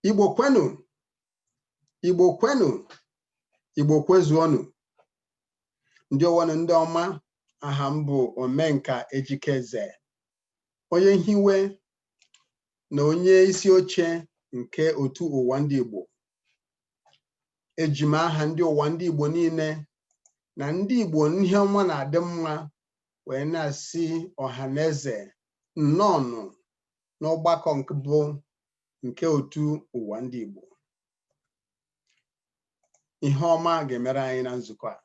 Igbo kwenu, Igbo kwenu, Igbo kwezuonu. Ndị ọwanụ ndị ọma, aha m bụ Omenka Ejike Eze, Onyenhiwe na Onyeisioche nke otu Ụwandịigbo. Eji m aha ndị Ụwandịigbo niile na ndị Igbo ihe ọma na-adị mma wee na-asị ọhaneze nnọọnụ n'ọgbakọ nke otu Ụwandịigbo. Ihe ọma ga-emere anyị na nzukọ a.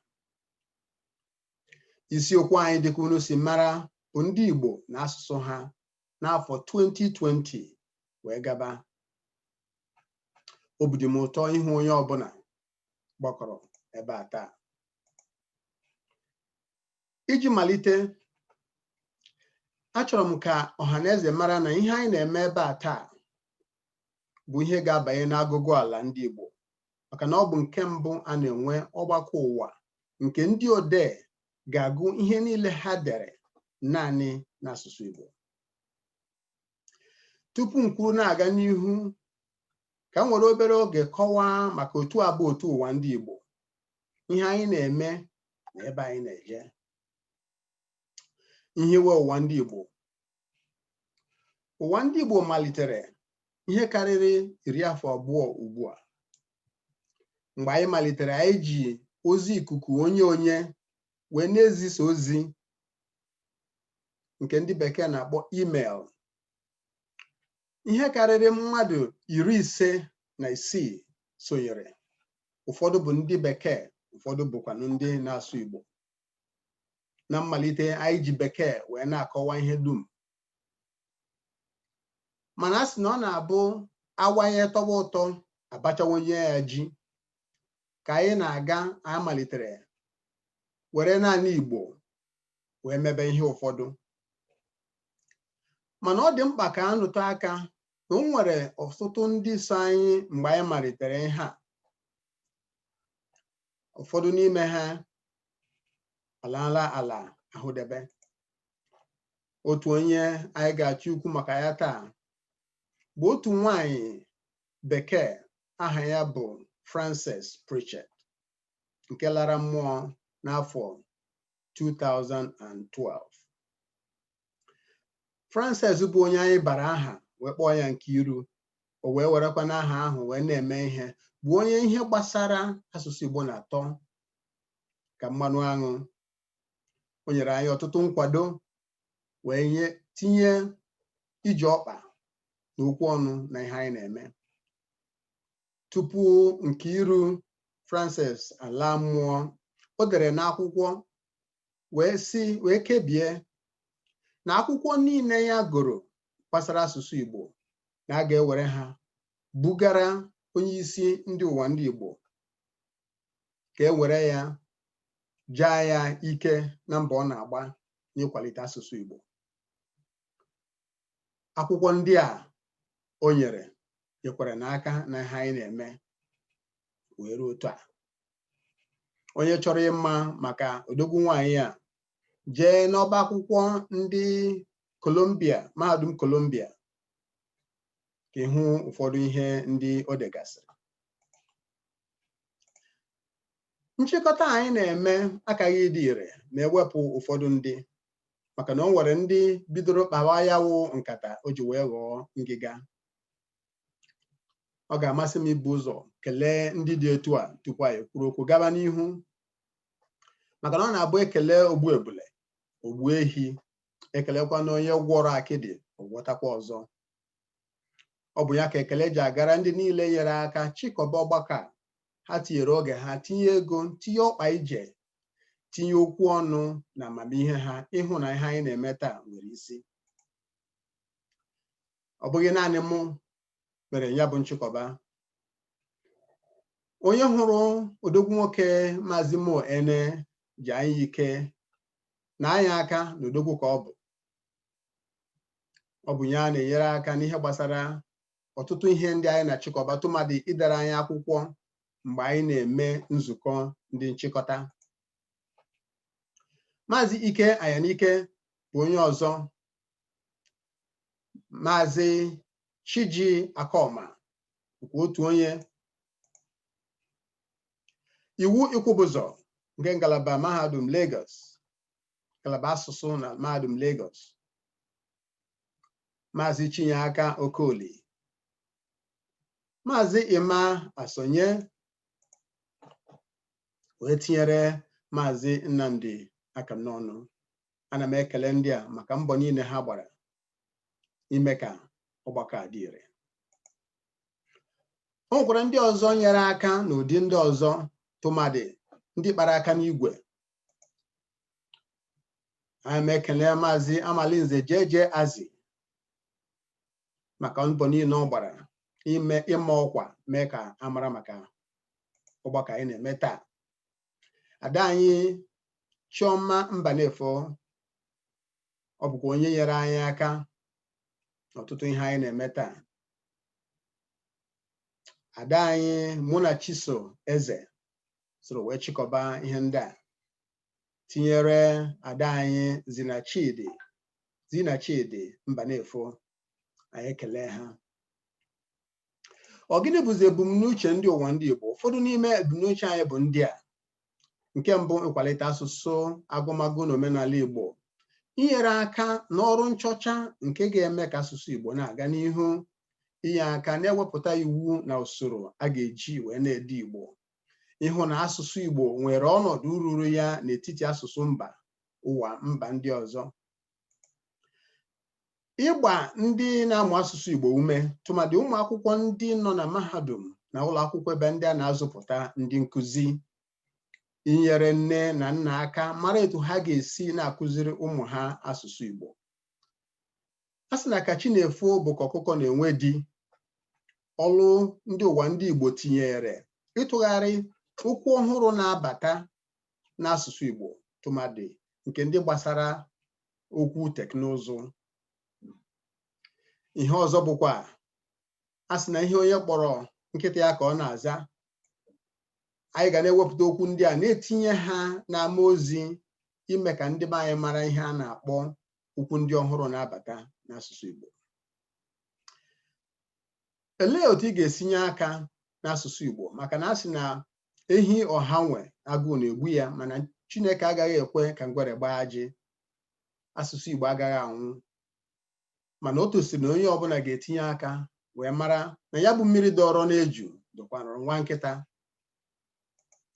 Isiokwu anyị dịka unu si mara bụ ndị Igbo na asụsụ ha n'afọ 2020 wee gaba. Obi dị m ụtọ ịhụ onye ọbụla gbakọrọ ebe a taa. Iji malite, achọrọ m ka ọhaneze mara na ihe anyị na-eme ebe a taa bụ ihe ga-abanye n'agụgụ ala ndị Igbo, maka na ọ bụ nke mbụ a na-enwe ọgbakọ ụwa nke ndị odee ga-agụ ihe niile ha dere naanị n'asụsụ Igbo. Tupu m kwuru na-aga n'ihu, ka m nwere obere oge kọwaa maka otu abụ otu Ụwandịigbo, ihe anyị na-eme na ebe anyị na-eje. Nhiwe Ụwandịigbo. Ụwandịigbo malitere ihe karịrị 10 afọ ugbu a. Mgbe anyị malitere, anyị ji ozi ikuku onye wee na-ezisa ozi nke ndị bekee na-akpọ email. Ihe karịrị mmadụ 56 sonyere. Ụfọdụ bụ ndị bekee, ụfọdụ bụkwanụ ndị na-asụ Igbo. Na mmalite, anyị ji bekee wee na-akọwa ihe dum. Mana a sị na ọ na-abụ awanye tọwa ụtọ abachawanye ya ji. Ka anyị na-aga, anyị malitere were naanị Igbo wee mebe ihe ụfọdụ. Mana ọ dị mkpa ka a nụtụ aka na o nwere ọtụtụ ndị so anyị mgbe anyị malitere ihe a. Ụfọdụ n'ime ha alaala ala ahụdebe. Otu onye anyị ga-achọ ikwu maka ya taa bụ otu nwanyị bekee, aha ya bụ Frances Pritchett, nke lara mmụọ n'afọ 2012. Frances bụ onye anyị bara aha wee kpọọ ya Nkiru, o wee werekwa n'aha ahụ wee na-eme ihe, bụ onye ihe gbasara asụsụ Igbo na-atọ ka mmanụ aṅụ. O nyere anyị ọtụtụ nkwado wee tinye iji ọkpa na okwu ọnụ na ihe anyị na-eme. Tupu Nkiru Frances ala mmụọ, o dere n'akwụkwọ wee kebie na akwụkwọ niile ya gụrụ gbasara asụsụ Igbo na a ga-ewere ha bugara onye isi ndị Ụwandịigbo ka e were ya jaa ya ike na mbọ ọ na-agba n'ịkwalite asụsụ Igbo. Akwụkwọ ndị a o nyere nyekwara n'aka na ihe anyị na-eme wee ruo otu a. Onye chọrọ ịma maka odogwu nwaanyị a, jee n'ọba akwụkwọ ndị Columbia, mahadum Columbia, ka ịhụ ụfọdụ ihe ndị o degasịrị. Nchịkọta anyị na-eme akaghị ịdị ire ma ewepụ ụfọdụ ndị, maka na o nwere ndị bidoro kpawa ya wụ nkata o ji wee ghọọ ngịga. Ọ ga-amasị m ibu ụzọ kelee ndị dị etu a tupu anyị kwuru okwu gaba n'ihu, maka na ọ na-abụ ekele ogbu ebule, ogbu ehi, ekelekwa na onye gwọrọ akịdị, ọgwọtakwa ọzọ. Ọ bụ ya ka ekele ji agara ndị niile nyere aka chịkọba ọgbakọ a. Ha tinyere oge ha, tinye ego, tinye ọkpa ije, tinye okwu ọnụ na amamihe ha, ịhụ na ihe anyị na-eme taa nwere isi. Ọ bụghị naanị mụ mere ya bụ nchịkọba. Onye hụrụ odogwu nwoke Maazị Mo Ene ji anyị ike na anyị aka na odogwu ka ọ bụ. Ọ bụ ya na-enyere aka n'ihe gbasara ọtụtụ ihe ndị anyị na-achịkọba, tụmadị idere anyị akwụkwọ mgbe anyị na-eme nzukọ ndị nchịkọta. Maazị Ike Ayanike bụ onye ọzọ. Maazị Chiji Akoma bụkwa otu onye. Iwu Ikwubuzo nke ngalaba Mahadum Lagos, ngalaba asụsụ na Mahadum Lagos, Maazị Chinyeaka Okoli, Maazị Ima Asonye, wee tinyere Maazị Nnamdi Akamnọnụ. Ana m ekele ndị a maka mbọ niile ha gbara ime ka ọgbakọ a dị ire. O nwekwara ndị ọzọ nyere aka n'ụdị ndị ọzọ, tụmadị ndị kpara aka n'igwe. Ana m ekele Maazị Amalinze Jeje Azị maka mbọ niile ọ gbara ịma ọkwa mee ka amara maka ọgbakọ anyị na-eme taa. Ada anyị Chioma Mbanefo, ọ bụkwa onye nyere anyị aka n'ọtụtụ ihe anyị na-eme taa. Ada anyị Munachiso Eze soro wee chịkọba ihe ndị a, tinyere ada anyị Zinachidi Mbanefo. Anyị ekele ha. Ọ gịnị bụzi ebumnuche ndị Ụwandịigbo? Ụfọdụ n'ime ebumnuche anyị bụ ndị a. Nke mbụ, ịkwalite asụsụ, agụmagụ na omenala Igbo, inyere aka n'ọrụ nchọcha nke ga-eme ka asụsụ Igbo na-aga n'ihu, inye aka na-ewepụta iwu na usoro a ga-eji wee na-ede Igbo, ịhụ na asụsụ Igbo nwere ọnọdụ ruru ya n'etiti asụsụ mba ndị ọzọ, ịgba ndị na-amụ asụsụ Igbo ume, tụmadị ụmụ akwụkwọ ndị nọ na mahadum na ụlọ akwụkwọ ebe ndị a na-azụpụta ndị nkụzi, inyere nne na nna aka mara etu ha ga-esi na-akụziri ụmụ ha asụsụ Igbo. A sị na ka chi na-efo bụ ka ọkụkọ na-enwe di. Ọlụ ndị Ụwandịigbo tinyere ịtụgharị okwu ọhụrụ na-abata n'asụsụ Igbo, tụmadị nke ndị gbasara okwu teknụzụ. Ihe ọzọ bụkwa, a sị na ihe onye kpọrọ nkịta ya ka ọ na-aza. Anyị ga na-ewepụta okwu ndị a na-etinye ha n'ama ozi, ime ka ndị be anyị mara ihe a na-akpọ okwu ndị ọhụrụ na-abata n'asụsụ Igbo. Olee otu ị ga-esinye aka n'asụsụ Igbo? Maka na a sị na ehi ọha nwe agụụ na-egbu ya, mana Chineke agaghị ekwe ka ngwere gbaa ajị. Asụsụ Igbo agaghị anwụ, mana o tosiri na onye ọbụla ga-etinye aka wee mara na ya bụ mmiri dọrọ n'eju dọkwara nwa nkịta.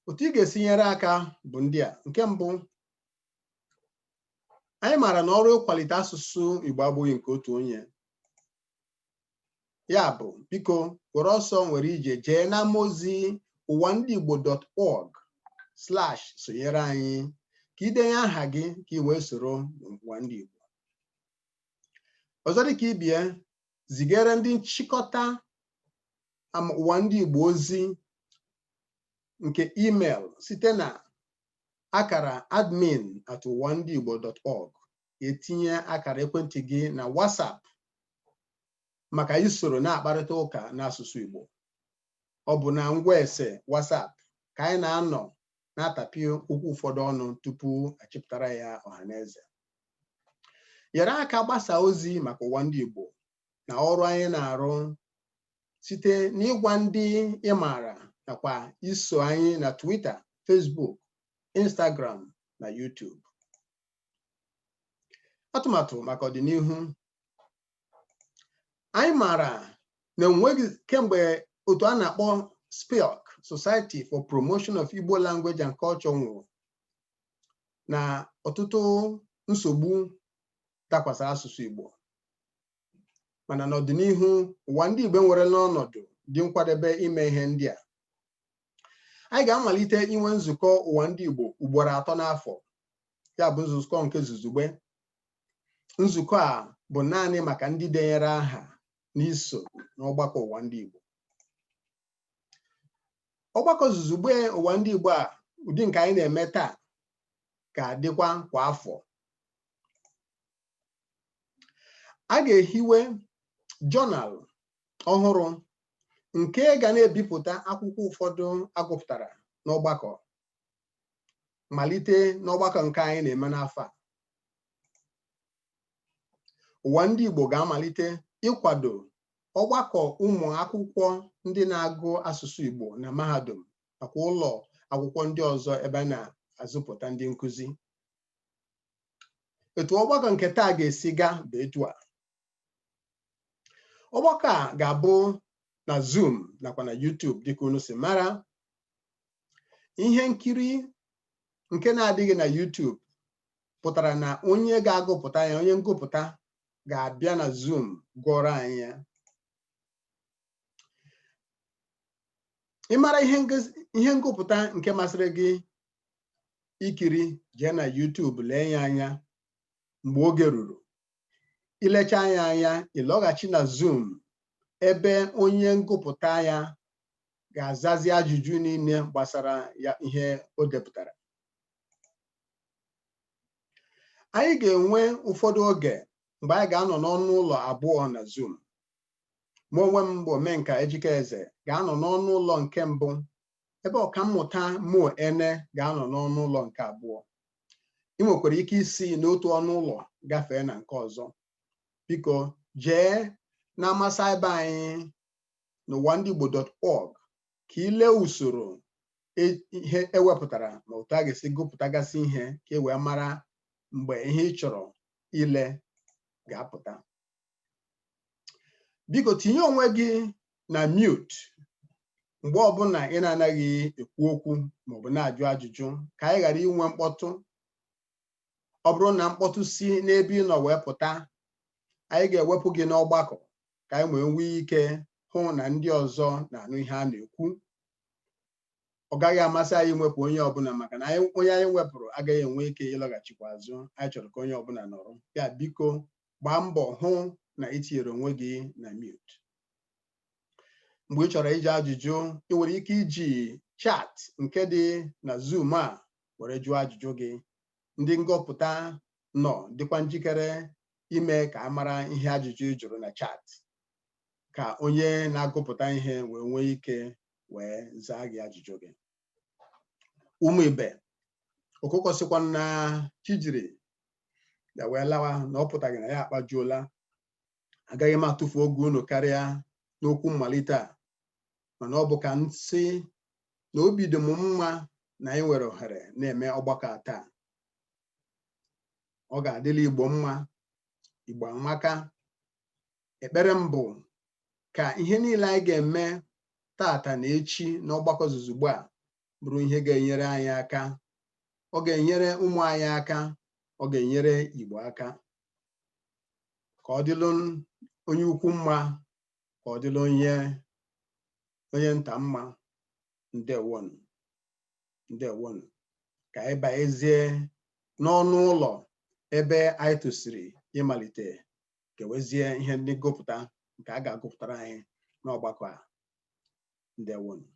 Otu ị ga-esinyere aka bụ ndị a. Nke mbụ, anyị maara na ọrụ ịkwalite asụsụ Igbo abụghị nke otu onye. Ya bụ, biko were ọsọ nwere ije jee n'amaozi ụwandịigbo.org/sonyere anyị ka idenye aha gị ka ị wee soro Ụwandịigbo. Ọzọ dịka ibie, zigara ndị nchịkọta Ụwandịigbo ozi nke email site na akara admin@ụwandịigbo.org. Etinye akara ekwentị gị na WhatsApp maka isoro na-akparịta ụka n'asụsụ Igbo. Ọ bụ na ngwa ese WhatsApp ka anyị na-anọ na-atapị okwu ụfọdụ ọnụ tupu achịpụtara ya ọhaneze. Nyere aka gbasa ozi maka Ụwandịigbo na ọrụ anyị na-arụ site n'ịgwa ndị ị maara, nakwa iso anyị na Twitter, Facebook, Instagram na YouTube. Atụmatụ maka ọdịnihu. Anyị maara na enweghị kemgbe otu a na-akpọ SPIOC, Society for Promotion of Igbo Language and Culture, nwụrụ, na ọtụtụ nsogbu dakwasara asụsụ Igbo. Mana n'ọdịnihu, Ụwandịigbo nwerela ọnọdụ dị nkwadebe ime ihe ndị a. Anyị ga-amalite inwe nzukọ Ụwandịigbo ugboro 3 n'afọ. Ya bụ nzukọ nke zuzugbe. Nzukọ a bụ naanị maka ndị denyere aha n'iso n'ọgbakọ Ụwandịigbo. Ọgbakọ zuzugbe Ụwandịigbo a, ụdị nke anyị na-eme taa, ga-adịkwa kwa afọ. A ga-ehiwe jọnal ọhụrụ nke ga na-ebipụta akwụkwọ ụfọdụ agụpụtara n'ọgbakọ, malite n'ọgbakọ nke anyị na-eme n'afọ a. Ụwandịigbo ga-amalite ịkwado ọgbakọ ụmụ akwụkwọ ndị na-agụ asụsụ Igbo na mahadum nakwa ụlọ akwụkwọ ndị ọzọ ebe a na-azụpụta ndị nkụzi. Etu ọgbakọ nke taa ga-esi gaa bụ etu a. Ọgbakọ a ga-abụ na Zoom nakwa na YouTube dịka unu si mara. Ihe nkiri nke na-adịghị na YouTube pụtara na onye ga-agụpụta ya, onye ngụpụta ga-abịa na Zoom gụọrọ anyị ya. Ịmara ihe ngụpụta nke masịrị gị ikiri, jee na YouTube lee ya anya mgbe oge ruru. Ilecha ya anya, ịlọghachi na Zoom ebe onye ngụpụta ya ga-azazi ajụjụ niile gbasara ya ihe o depụtara. Anyị ga-enwe ụfọdụ oge mgbe anyị ga-anọ n'ọnụ ụlọ abụọ na Zoom. Mụ onwe m bụ Omenka Ejike Eze ga-anọ n'ọnụ ụlọ nke mbụ, ebe ọkammụta Mo Ene ga-anọ n'ọnụ ụlọ nke abụọ. Ị nwekwara ike isi n'otu ọnụ ụlọ gafee na nke ọzọ. Biko jee na saịba anyị n'ụwandịigbo.org ka ile usoro ihe ewepụtara na otu a ga-esi gụpụtagasị ihe ka e wee mara mgbe ihe ị chọrọ ile ga-apụta. Biko tinye onwe gị na mute mgbe ọbụla ị na-anaghị ekwu okwu maọbụ na-ajụ ajụjụ ka anyị ghara inwe mkpọtụ. Ọ bụrụ na mkpọtụ si n'ebe ị nọ wee pụta, anyị ga-ewepụ gị n'ọgbakọ ka anyị nwee ike hụ na ndị ọzọ na-anụ ihe a na-ekwu. Ọ gaghị amasị anyị iwepụ onye ọbụla maka na onye anyị wepụrụ agaghị enwe ike ịlọghachikwa azụ. Anyị chọrọ ka onye ọbụla nọrọ. Ya biko gbaa mbọ hụ na itinyere onwe gị na mute. Mgbe ị chọrọ iji ajụjụ, ị nwere ike iji chat nke dị na Zoom a were jụọ ajụjụ gị. Ndị ngụpụta nọ dịkwa njikere ime ka a mara ihe ajụjụ ị jụrụ na chat, ka onye na-agụpụta ihe wee nwee ike wee zaa gị ajụjụ gị. Ụmụ ibe, ọkụkọ sịkwa na chijiri ya wee lawa na ọ pụtaghị na ya akpajuola. Agaghị m atụfu oge unu karịa n'okwu mmalite a, mana ọ bụ ka m sị na obi dị m mma na anyị nwere ohere na-eme ọgbakọ taa. Ọ ga-adịla Igbo mma, Igbo amaka. Ekpere m bụ ka ihe niile anyị ga-eme tata na echi n'ọgbakọ zuzugbo a bụrụ ihe ga-enyere anyị aka. Ọ ga-enyere ụmụ anyị aka, ọ ga-enyere Igbo aka. Ka ọ dịlụ onye ukwu mma, ka ọ dịlụ onye nta mma. Ndewonu, ndewonu. Ka anyị banyezie n'ọnụ ụlọ ebe anyị tụsiri ịmalite kewezie ihe ndị ngụpụta nke a ga-agụpụtara anyị n'ọgbakọ a. Ndewonu.